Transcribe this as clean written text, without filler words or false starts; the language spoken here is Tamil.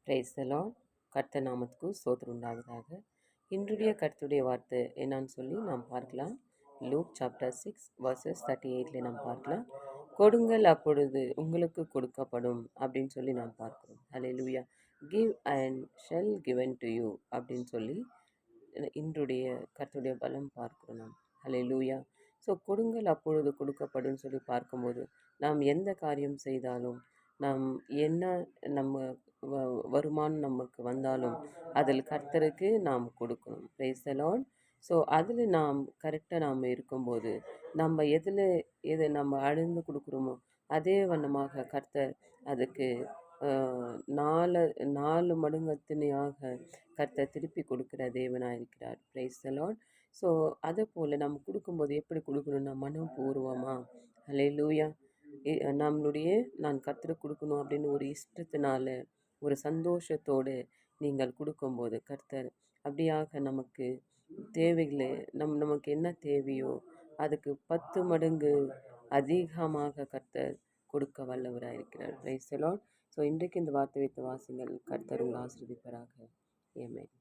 Praise the Lord. கர்த்தர் நாமத்துக்கு ஸ்தோத்திரம் உண்டாவதாக. இன்றைய கர்த்தருடைய வார்த்தை என்னன்னு சொல்லி நாம் பார்க்கலாம். லூக் சாப்டர் 6 வர்சஸ் 38 நாம் பார்க்கலாம். கொடுங்கள் அப்பொழுது உங்களுக்கு கொடுக்கப்படும் அப்படின்னு சொல்லி நாம் பார்க்கிறோம். Hallelujah. Give and shall given to you அப்படின்னு சொல்லி இன்றைய கர்த்தருடைய பலம் பார்க்கிறோம் நாம். ஹல்லேலூயா. ஸோ கொடுங்கள் அப்பொழுது கொடுக்கப்படும் சொல்லி பார்க்கும்போது நாம் எந்த காரியம் செய்தாலும் நாம் என்ன நம்ம வருமானம் நமக்கு வந்தாலும் அதில் கர்த்தருக்கு நாம் கொடுக்கணும். Praise the Lord. ஸோ அதில் நாம் கரெக்டாக நாம் இருக்கும்போது நம்ம எது நம்ம அழிந்து கொடுக்குறோமோ அதே வண்ணமாக கர்த்தர் அதுக்கு நாலு நாலு மடங்கத்தினையாக கர்த்தர் திருப்பி கொடுக்குற தேவனாக இருக்கிறார். Praise the Lord. ஸோ அதை போல் நம்ம கொடுக்கும்போது எப்படி கொடுக்கணும்னா மனப்பூர்வமாக ஹல்லேலூயா நம்மளுடைய நான் கர்த்தருக்கு கொடுக்கணும் அப்படின்னு ஒரு இஷ்டத்தினால ஒரு சந்தோஷத்தோடு நீங்கள் கொடுக்கும்போது கர்த்தர் அப்படியாக நமக்கு தேவைகளை நமக்கு என்ன தேவையோ அதுக்கு 10 மடங்கு அதிகமாக கர்த்தர் கொடுக்க வல்லவராக இருக்கிறார். Praise the Lord. ஸோ இன்றைக்கு இந்த வார்த்தை வைத்த வாசிங்கள் கர்த்தர் உங்கள் ஆசீர்வதிப்பாராக. ஆமென்.